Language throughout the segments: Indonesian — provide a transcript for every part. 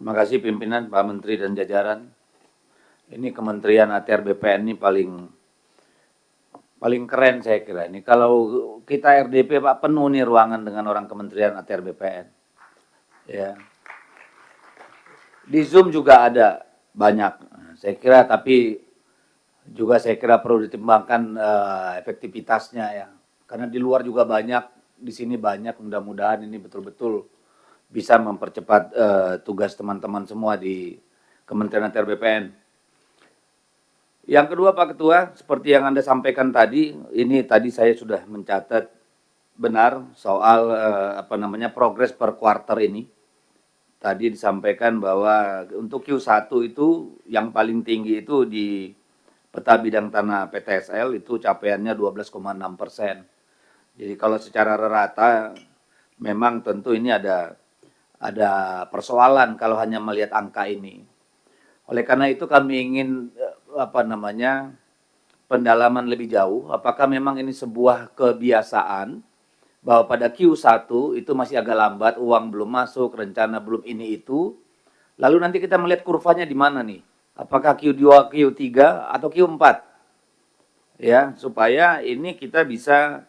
Terima kasih pimpinan Pak Menteri dan jajaran. Ini Kementerian ATR BPN ini paling keren saya kira. Ini kalau kita RDP Pak penuh nih ruangan dengan orang Kementerian ATR BPN. Ya. Di Zoom juga ada banyak. Saya kira tapi juga saya kira perlu ditimbangkan efektivitasnya ya. Karena di luar juga banyak, di sini banyak. Mudah-mudahan ini betul-betul bisa mempercepat tugas teman-teman semua di Kementerian ATR BPN. Yang kedua Pak Ketua, seperti yang Anda sampaikan tadi, ini tadi saya sudah mencatat benar soal progres per kuarter ini. Tadi disampaikan bahwa untuk Q1 itu yang paling tinggi itu di peta bidang tanah PTSL itu capaiannya 12,6%. Jadi kalau secara rata memang tentu ini ada persoalan kalau hanya melihat angka ini. Oleh karena itu kami ingin pendalaman lebih jauh, apakah memang ini sebuah kebiasaan bahwa pada Q1 itu masih agak lambat, uang belum masuk, rencana belum ini itu. Lalu nanti kita melihat kurvanya di mana nih? Apakah Q2, Q3 atau Q4? Ya, supaya ini kita bisa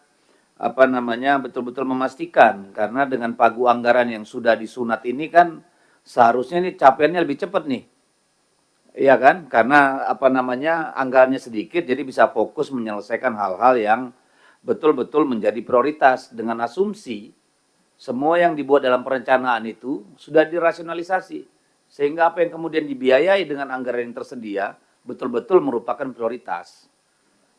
betul-betul memastikan, karena dengan pagu anggaran yang sudah disunat ini kan seharusnya ini capaiannya lebih cepat nih. Iya kan? Karena anggarannya sedikit jadi bisa fokus menyelesaikan hal-hal yang betul-betul menjadi prioritas dengan asumsi semua yang dibuat dalam perencanaan itu sudah dirasionalisasi. Sehingga apa yang kemudian dibiayai dengan anggaran yang tersedia betul-betul merupakan prioritas.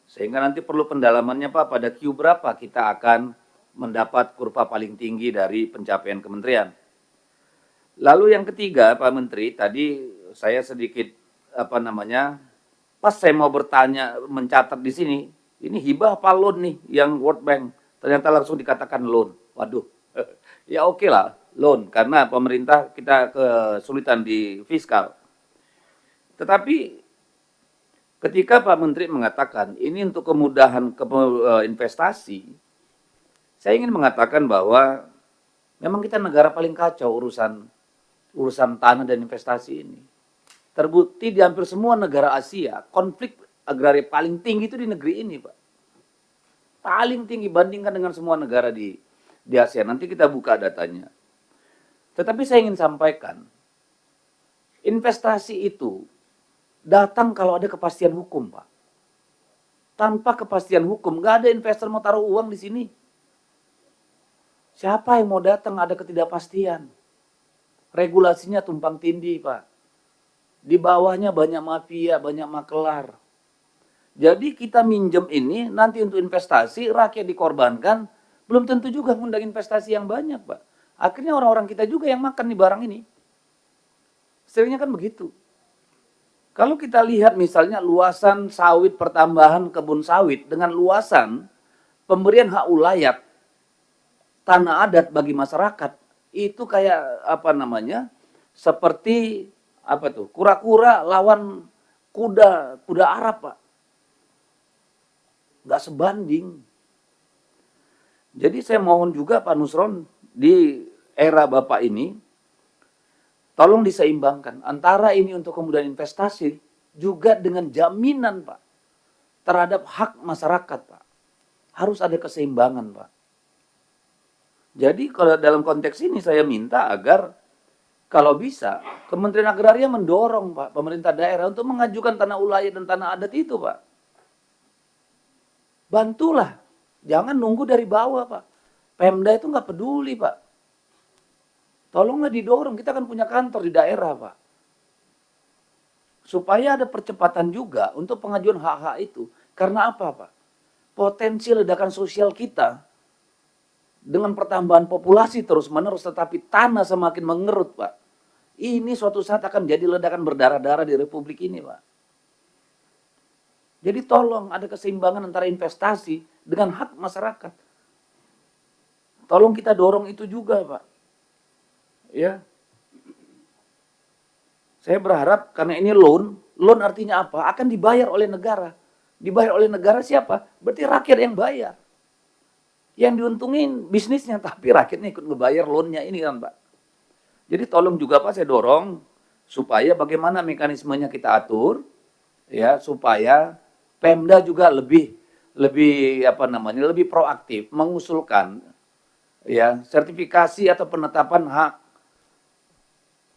Sehingga nanti perlu pendalamannya Pak, pada Q berapa kita akan mendapat kurva paling tinggi dari pencapaian kementerian. Lalu yang ketiga Pak Menteri, tadi saya sedikit pas saya mau bertanya, mencatat di sini, ini hibah apa loan nih yang World Bank? Ternyata langsung dikatakan loan. Waduh, ya oke lah loan, karena pemerintah kita kesulitan di fiskal. Tetapi ketika Pak Menteri mengatakan ini untuk kemudahan investasi, saya ingin mengatakan bahwa memang kita negara paling kacau urusan tanah dan investasi ini. Terbukti di hampir semua negara Asia, konflik agraria paling tinggi itu di negeri ini, Pak. Paling tinggi bandingkan dengan semua negara di Asia. Nanti kita buka datanya. Tetapi saya ingin sampaikan, investasi itu datang kalau ada kepastian hukum, Pak. Tanpa kepastian hukum, nggak ada investor mau taruh uang di sini. Siapa yang mau datang ada ketidakpastian. Regulasinya tumpang tindih, Pak. Di bawahnya banyak mafia, banyak makelar. Jadi kita minjem ini nanti untuk investasi, rakyat dikorbankan, belum tentu juga ngundang investasi yang banyak, Pak. Akhirnya orang-orang kita juga yang makan nih barang ini. Seringnya kan begitu. Kalau kita lihat misalnya luasan sawit pertambahan kebun sawit dengan luasan pemberian hak ulayat tanah adat bagi masyarakat, itu kayak seperti kura-kura lawan kuda Arab, Pak. Nggak sebanding. Jadi saya mohon juga Pak Nusron, di era Bapak ini, tolong diseimbangkan antara ini untuk kemudahan investasi, juga dengan jaminan Pak, terhadap hak masyarakat Pak. Harus ada keseimbangan Pak. Jadi kalau dalam konteks ini saya minta agar kalau bisa, Kementerian Agraria mendorong Pak, pemerintah daerah untuk mengajukan tanah ulayat dan tanah adat itu Pak. Bantulah, jangan nunggu dari bawah Pak. Pemda itu nggak peduli Pak. Tolonglah didorong, kita kan punya kantor di daerah Pak. Supaya ada percepatan juga untuk pengajuan hak-hak itu. Karena apa Pak? Potensi ledakan sosial kita dengan pertambahan populasi terus-menerus, tetapi tanah semakin mengerut, Pak. Ini suatu saat akan jadi ledakan berdarah-darah di Republik ini, Pak. Jadi tolong ada keseimbangan antara investasi dengan hak masyarakat. Tolong kita dorong itu juga, Pak. Ya. Saya berharap karena ini loan artinya apa? Akan dibayar oleh negara. Dibayar oleh negara siapa? Berarti rakyat yang bayar. Yang diuntungin bisnisnya, tapi rakyatnya ikut ngebayar loannya ini kan Pak. Jadi tolong juga Pak saya dorong supaya bagaimana mekanismenya kita atur ya supaya Pemda juga lebih proaktif mengusulkan ya sertifikasi atau penetapan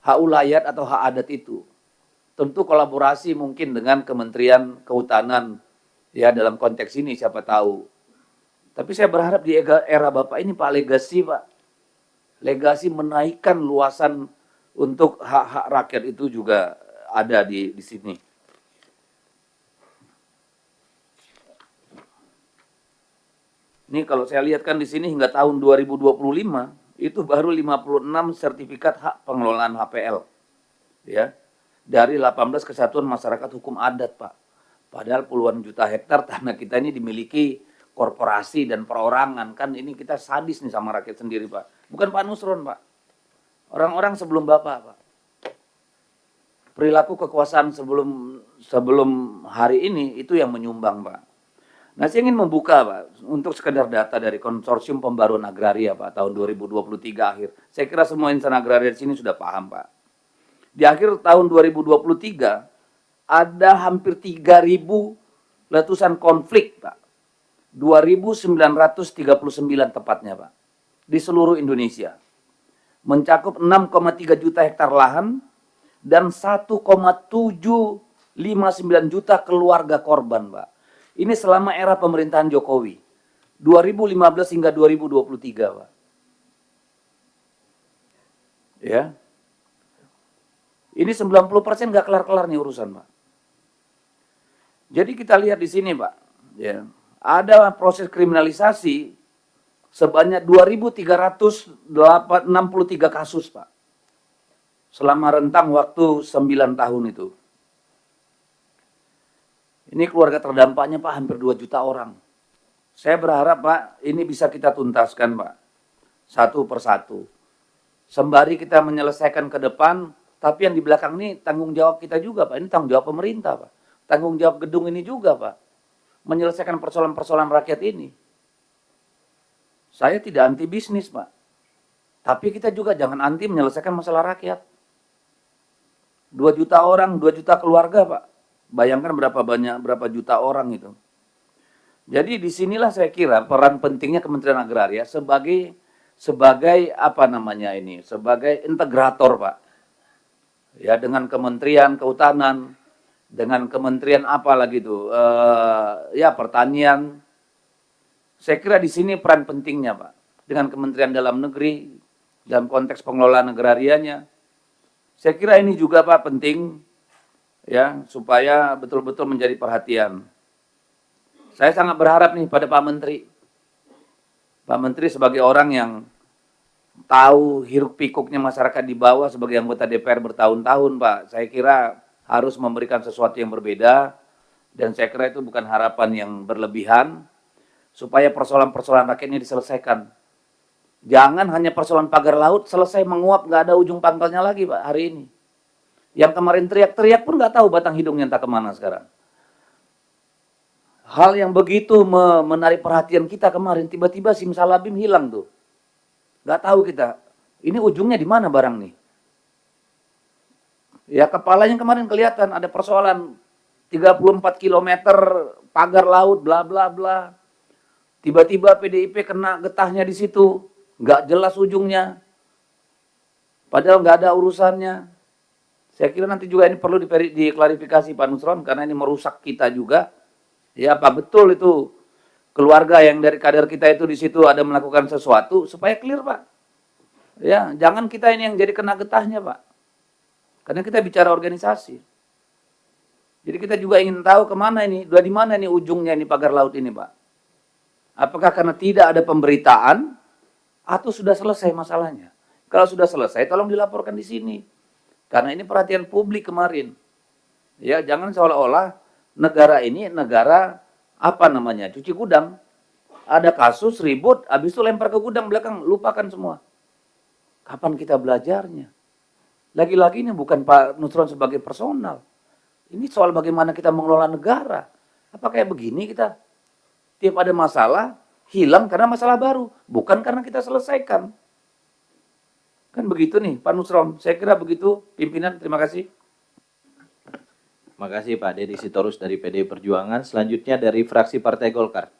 hak ulayat atau hak adat itu. Tentu kolaborasi mungkin dengan Kementerian Kehutanan ya dalam konteks ini siapa tahu. Tapi saya berharap di era Bapak ini Pak legasi menaikkan luasan untuk hak-hak rakyat itu juga ada di sini. Ini kalau saya lihat kan di sini hingga tahun 2025 itu baru 56 sertifikat hak pengelolaan HPL. Ya. Dari 18 kesatuan masyarakat hukum adat, Pak. Padahal puluhan juta hektar tanah kita ini dimiliki korporasi dan perorangan. Kan ini kita sadis nih sama rakyat sendiri, Pak. Bukan Pak Nusron, Pak. Orang-orang sebelum Bapak, Pak. Perilaku kekuasaan sebelum hari ini itu yang menyumbang, Pak. Nah, saya ingin membuka, Pak, untuk sekedar data dari Konsorsium Pembaruan Agraria, Pak, tahun 2023 akhir. Saya kira semua insan agraria di sini sudah paham, Pak. Di akhir tahun 2023, ada hampir 3.000 letusan konflik, Pak. 2.939 tepatnya, Pak. Di seluruh Indonesia. Mencakup 6,3 juta hektar lahan dan 1,759 juta keluarga korban, Pak. Ini selama era pemerintahan Jokowi. 2015 hingga 2023, Pak. Ya. Ini 90% nggak kelar-kelar nih urusan, Pak. Jadi kita lihat di sini, Pak. Ya. Ada proses kriminalisasi sebanyak 2.363 kasus, Pak. Selama rentang waktu 9 tahun itu. Ini keluarga terdampaknya, Pak, hampir 2 juta orang. Saya berharap, Pak, ini bisa kita tuntaskan, Pak. Satu persatu. Sembari kita menyelesaikan ke depan, tapi yang di belakang ini tanggung jawab kita juga, Pak. Ini tanggung jawab pemerintah, Pak. Tanggung jawab gedung ini juga, Pak. Menyelesaikan persoalan-persoalan rakyat ini. Saya tidak anti bisnis, Pak. Tapi kita juga jangan anti menyelesaikan masalah rakyat. 2 juta orang, 2 juta keluarga, Pak. Bayangkan berapa juta orang itu. Jadi disinilah saya kira peran pentingnya Kementerian Agraria sebagai sebagai integrator, Pak. Ya, dengan Kementerian Kehutanan, dengan Kementerian apa lagi itu, Pertanian. Saya kira di sini peran pentingnya, Pak. Dengan Kementerian Dalam Negeri dalam konteks pengelolaan agrarianya. Saya kira ini juga, Pak, penting. Ya, supaya betul-betul menjadi perhatian. Saya sangat berharap nih pada Pak Menteri. Pak Menteri sebagai orang yang tahu hiruk pikuknya masyarakat di bawah sebagai anggota DPR bertahun-tahun, Pak. Saya kira harus memberikan sesuatu yang berbeda dan saya kira itu bukan harapan yang berlebihan supaya persoalan-persoalan rakyat ini diselesaikan. Jangan hanya persoalan pagar laut selesai menguap nggak ada ujung pangkalnya lagi, Pak, hari ini. Yang kemarin teriak-teriak pun nggak tahu batang hidungnya entah kemana sekarang. Hal yang begitu menarik perhatian kita kemarin, tiba-tiba simsalabim hilang tuh. Nggak tahu kita, ini ujungnya di mana barang nih. Ya kepalanya kemarin kelihatan ada persoalan 34 km pagar laut, bla bla bla. Tiba-tiba PDIP kena getahnya di situ, nggak jelas ujungnya. Padahal nggak ada urusannya. Saya kira nanti juga ini perlu diklarifikasi Pak Nusron karena ini merusak kita juga. Ya, apa betul itu keluarga yang dari kader kita itu di situ ada melakukan sesuatu supaya clear, Pak. Ya, jangan kita ini yang jadi kena getahnya, Pak. Karena kita bicara organisasi. Jadi kita juga ingin tahu kemana ini, di mana ini ujungnya ini pagar laut ini, Pak. Apakah karena tidak ada pemberitaan atau sudah selesai masalahnya? Kalau sudah selesai, tolong dilaporkan di sini. Karena ini perhatian publik kemarin. Ya, jangan seolah-olah negara ini negara cuci gudang. Ada kasus ribut, habis itu lempar ke gudang belakang, lupakan semua. Kapan kita belajarnya? Lagi-lagi ini bukan Pak Nusron sebagai personal. Ini soal bagaimana kita mengelola negara. Apa kayak begini kita? Tiap ada masalah, hilang karena masalah baru. Bukan karena kita selesaikan. Kan begitu nih, Pak Nusron. Saya kira begitu, pimpinan. Terima kasih. Terima kasih Pak Deddy Sitorus dari PDI Perjuangan. Selanjutnya dari fraksi Partai Golkar.